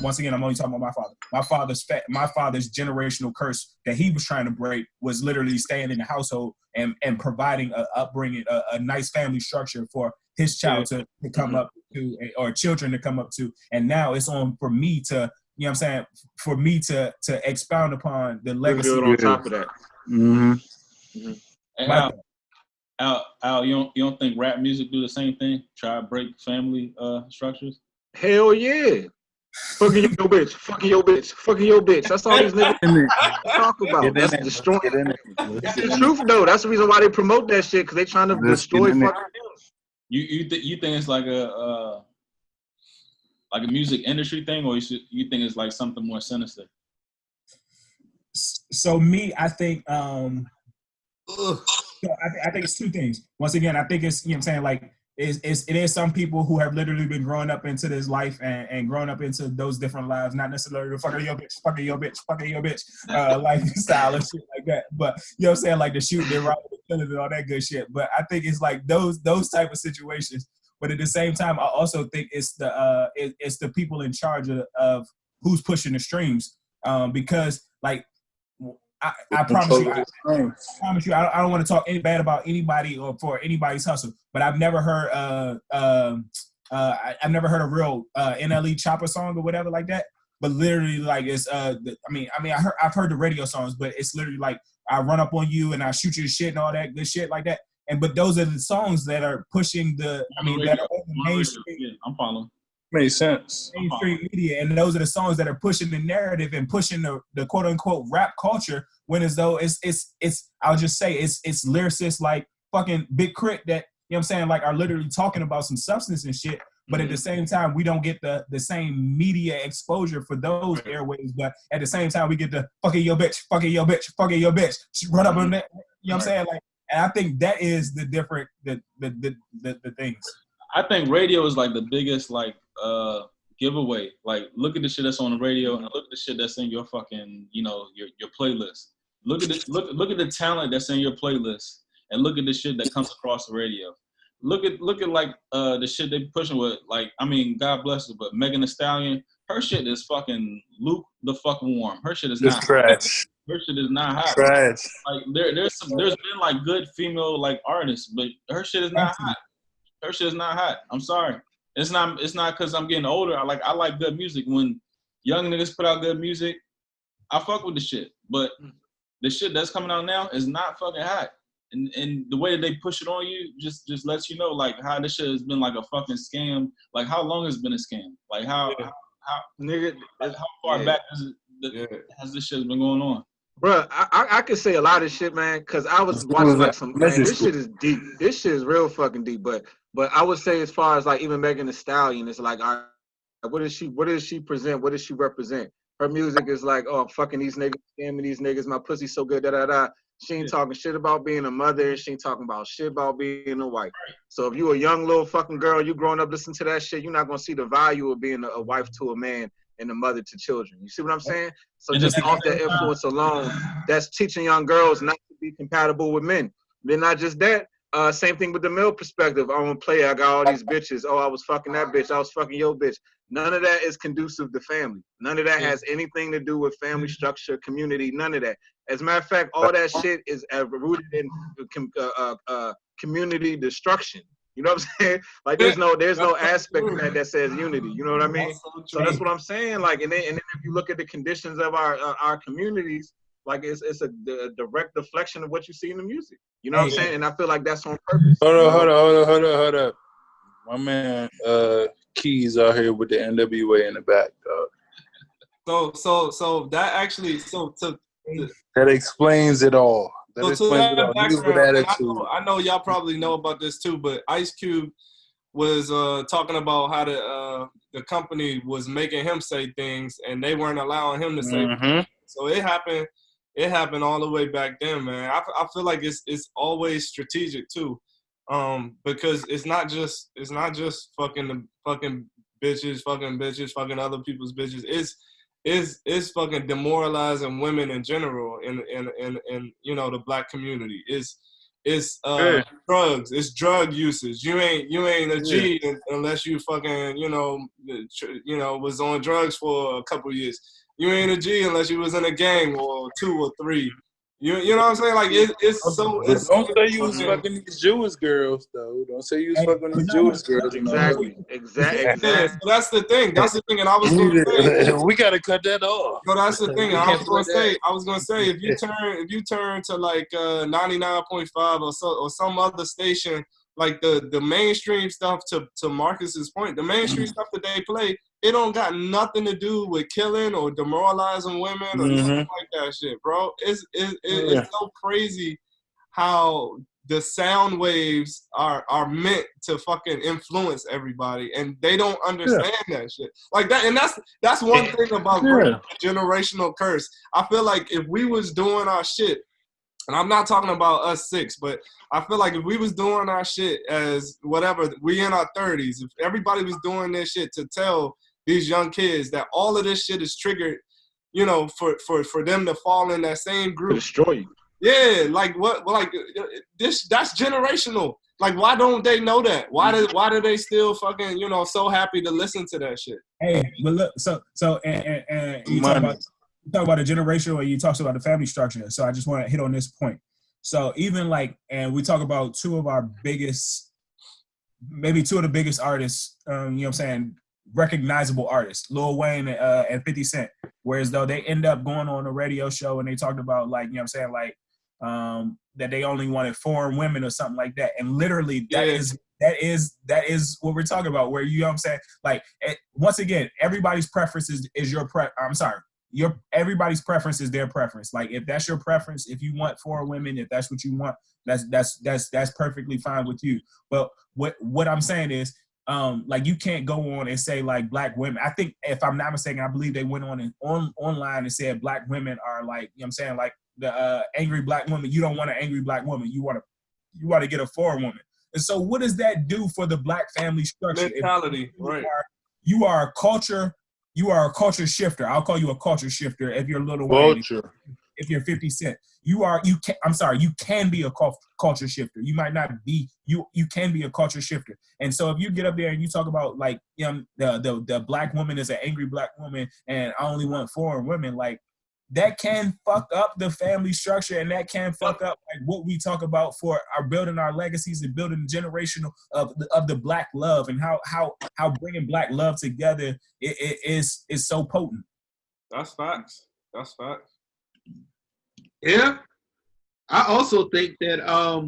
once again, I'm only talking about my father. My father's generational curse that he was trying to break was literally staying in the household and providing a upbringing, a nice family structure for his child to come up to, or children to come up to. And now it's on for me to, you know what I'm saying, for me to expound upon the legacy. Build on top of that. Hey, Al, you don't think rap music do the same thing? Try to break family structures? Hell yeah. Fucking your bitch. Fucking your bitch. Fucking your bitch. That's all these niggas talk about. That's destroying. It's the truth though. That's the reason why they promote that shit, because they trying to destroy fucking families. You think it's like a music industry thing, or you think it's like something more sinister? So me, I think I think it's two things. Once again, I think it's, you know what I'm saying, like it is some people who have literally been growing up into this life and growing up into those different lives, not necessarily the fucking your bitch lifestyle and shit like that. But you know what I'm saying, like the shooting and robbing and killing and all that good shit. But I think it's like those type of situations. But at the same time, I also think it's the people in charge of who's pushing the streams, because like I promise you, I don't want to talk any bad about anybody or for anybody's hustle, but I've never heard I've never heard a real NLE Chopper song or whatever like that. But literally, like it's I've heard the radio songs, but it's literally like I run up on you and I shoot you to shit and all that good shit like that. But those are the songs that are pushing that are on the mainstream. Yeah, I'm following. Makes sense. Mainstream media, and those are the songs that are pushing the narrative and pushing the quote unquote rap culture. When as though it's I'll just say it's lyricists like fucking Big Crit that, you know what I'm saying, like are literally talking about some substance and shit. But at the same time, we don't get the same media exposure for those airwaves. But at the same time, we get the fucking your bitch, run up on that. You know what I'm saying? Like, and I think that is the different the things. I think radio is like the biggest like giveaway. Like, look at the shit that's on the radio and look at the shit that's in your fucking, you know, your playlist. Look at the talent that's in your playlist and look at the shit that comes across the radio. Look at like the shit they pushing with, like, I mean, God bless her, but Megan Thee Stallion, her shit is fucking Luke the fuck warm. Her shit is not trash. Her shit is not hot. Trash. Like there's been like good female like artists, but her shit is not hot. Her shit is not hot. I'm sorry. It's not because I'm getting older. I like good music. When young niggas put out good music, I fuck with the shit. But the shit that's coming out now is not fucking hot. And the way that they push it on you just lets you know like how this shit has been like a fucking scam. Like how long has it been a scam? Like how far back has this shit been going on? Bro, I could say a lot of shit, man, because I was watching like some, man, this shit is deep. This shit is real fucking deep. But I would say as far as like even Megan Thee Stallion, it's like, all right, what does she present? What does she represent? Her music is like, oh, I'm fucking these niggas, scamming these niggas, my pussy's so good, da-da-da. She ain't talking shit about being a mother. She ain't talking about shit about being a wife. So if you a young little fucking girl, you growing up listening to that shit, you're not going to see the value of being a wife to a man and a mother to children. You see what I'm saying? So just off that influence alone, that's teaching young girls not to be compatible with men. Then not just that, same thing with the male perspective. I'm a player. I got all these bitches. Oh, I was fucking that bitch. I was fucking your bitch. None of that is conducive to family. None of that has anything to do with family structure, community, none of that. As a matter of fact, all that shit is rooted in community destruction. You know what I'm saying? Like there's no aspect of that says unity. You know what I mean? So that's what I'm saying. Like, and then if you look at the conditions of our communities, like it's a direct deflection of what you see in the music. You know what I'm saying? And I feel like that's on purpose. Hold up. My man Keys out here with the NWA in the back, dog. So that actually that explains it all. I know y'all probably know about this too, but Ice Cube was talking about how the company was making him say things and they weren't allowing him to say things. So it happened all the way back then, man. I feel like it's always strategic too, because it's not just fucking bitches, fucking other people's bitches. It's fucking demoralizing women in general in you know the black community. it's drugs. It's drug usage. You ain't a G unless you fucking was on drugs for a couple years. You ain't a G unless you was in a gang or 2 or 3. You know what I'm saying? Like it's so. It's don't say you was fucking these Jewish girls though. Don't say you was fucking these Jewish girls. Exactly. Yeah, so that's the thing. And I was gonna say we gotta cut that off. No, that's the thing. I was gonna say if you turn to like 99.5 or some other station, like the mainstream stuff to Marcus's point, the mainstream stuff that they play, it don't got nothing to do with killing or demoralizing women or nothing like that shit, bro. It's so crazy how the sound waves are meant to fucking influence everybody, and they don't understand that shit like that. And that's one thing about generational curse. I feel like if we was doing our shit, and I'm not talking about us 6, but I feel like if we was doing our shit as whatever, we in our 30s, if everybody was doing this shit to tell these young kids that all of this shit is triggered, for them to fall in that same group. Destroy you. Yeah, like what? Like that's generational. Like, why don't they know that? Why do they still fucking so happy to listen to that shit? Hey, but look, so and you talk about the generational, and you talk about the family structure. So I just want to hit on this point. So even and we talk about two of the biggest artists. You know what I'm saying? Recognizable artists, Lil Wayne and 50 Cent. Whereas though they end up going on a radio show and they talked about that they only wanted foreign women or something like that. And literally that is what we're talking about, where you know what I'm saying? Like, once again, everybody's preference is your everybody's preference is their preference. Like, if that's your preference, if you want foreign women, if that's what you want, that's perfectly fine with you. But what I'm saying is, you can't go on and say like black women. I think, if I'm not mistaken, I believe they went online and said black women are like, you know what I'm saying, like the angry black woman. You don't want an angry black woman. You want to get a foreign woman. And so what does that do for the black family structure? Mentality, right? You are a culture shifter. I'll call you a culture shifter if you're Lil Wayne. If you're 50 Cent. You can be a culture shifter. You might not be, you can be a culture shifter. And so if you get up there and you talk about like, the black woman is an angry black woman and I only want foreign women, like, that can fuck up the family structure, and that can fuck up like what we talk about for our building our legacies and building generational of the black love, and how bringing black love together is so potent. That's facts. Yeah, I also think that how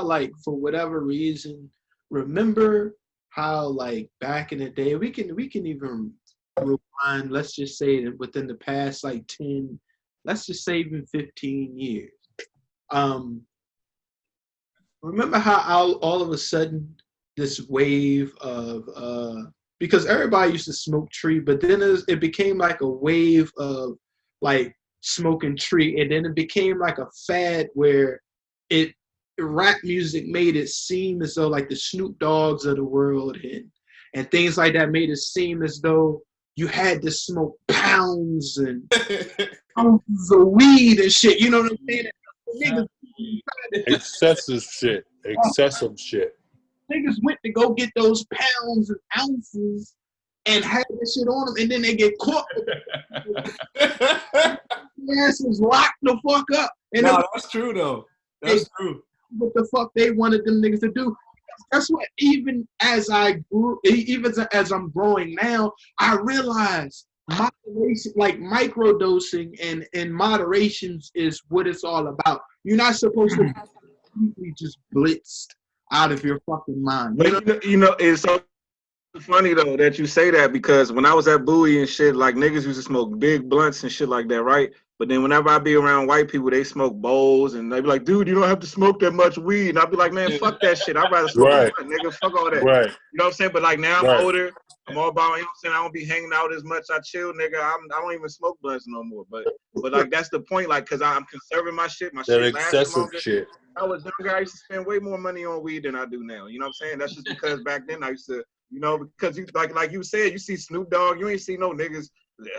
like for whatever reason, remember how like back in the day, we can even rewind, let's just say that within the past like 10, let's just say even 15 years. Remember how all of a sudden this wave of because everybody used to smoke tree, but then it became like a wave of like smoking tree, and then it became like a fad where rap music made it seem as though like the Snoop Dogg's of the world and things like that made it seem as though you had to smoke pounds and ounces of weed and shit. You know what I'm saying? Excessive shit. Niggas went to go get those pounds and ounces and had that shit on them, and then they get caught. Asses locked the fuck up. And that's true though. That's true. What the fuck they wanted them niggas to do? That's what. Even as I'm growing now, I realize moderation, like microdosing and moderations, is what it's all about. You're not supposed to be completely just blitzed out of your fucking mind. It's so funny though that you say that, because when I was at Bowie and shit, like, niggas used to smoke big blunts and shit like that, right? But then whenever I be around white people, they smoke bowls, and they be like, dude, you don't have to smoke that much weed. And I be like, man, fuck that shit. I'd rather smoke a blunt, nigga. Fuck all that. Right. You know what I'm saying? But like, now I'm older. I'm all about, you know what I'm saying? I don't be hanging out as much. I chill, nigga. I don't even smoke blunts no more. But like, that's the point. Like, because I'm conserving my shit. My shit lasts longer. Shit. I was younger. I used to spend way more money on weed than I do now. You know what I'm saying? That's just because back then I used to, because you like you said, you see Snoop Dogg, you ain't see no niggas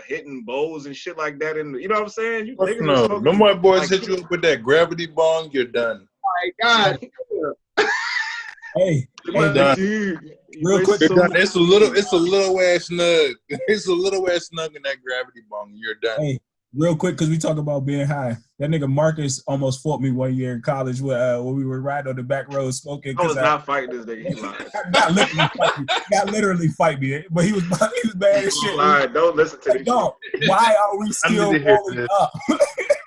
hitting bowls and shit like that. And you know what I'm saying? You niggas No, smoking, them white boys like, hit you up with that gravity bong. You're done. My God. Hey, done. Dude, Real quick, You're done. It's a little ass snug. It's a little ass snug in that gravity bong. You're done. hey, real quick, because we talk about being high. That nigga Marcus almost fought me one year in college when we were riding on the back road smoking. I was not fighting this nigga. He lied. Not literally fight me, but he was bad as shit. Lied. Don't listen to this. Dog, why are we still rolling up?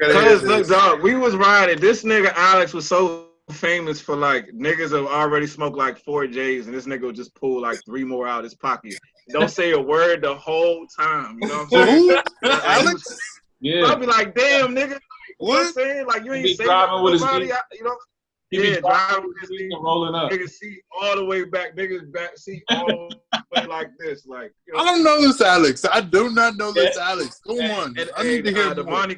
Because look, dog, we was riding. This nigga Alex was so famous for like niggas have already smoked like 4 J's, and this nigga would just pull like 3 more out of his pocket. Don't say a word the whole time. You know what I'm saying? Alex? Yeah. I'll be like, damn, nigga. What? I'm saying? Like, you He ain't be saying driving with his nobody, feet. you know? He be driving with his feet feet, and rolling up. niggas seat all the way back, niggas back seat all the way like this. Like, you know? I don't know this Alex. I do not know this Alex. Come on. And, I need to hear the more. Monte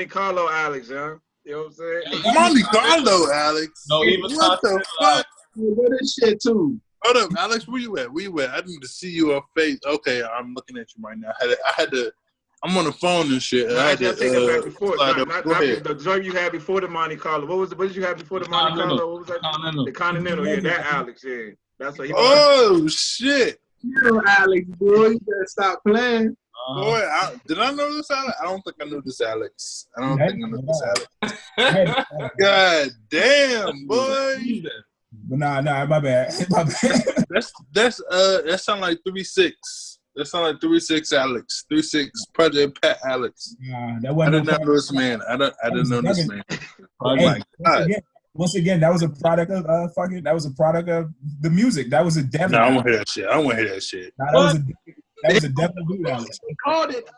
Carlo Alex, yeah. You know what I'm saying? Monte Carlo, Alex. No, he was what the fuck? What is shit too? Hold up, Alex. Where you at? I need to see your face. Okay, I'm looking at you right now. I had to. I'm on the phone and shit. And I had to take that back before. Not ahead. the drug you had before the Monte Carlo. What did you have before the Monte Carlo? What was that? Continental. The Continental. Yeah, that Alex. Yeah, that's what he. Oh shit, You know, Alex, boy, you better stop playing. boy! Did I know this Alex? I don't think I knew this Alex. I don't think I know this Alex. God damn, boy! But nah, my bad. My bad. That sound like 3-6. That sound like 3-6 Alex. 3-6 Project Pat Alex. Nah, that I wasn't. didn't know this man. I didn't know this man. Oh Hey, my God! once again, that was a product of that was a product of the music. That was a devil. No, I want to hear that shit. I want to hear that shit. Nah, that was a devil dude, Alex. He called it.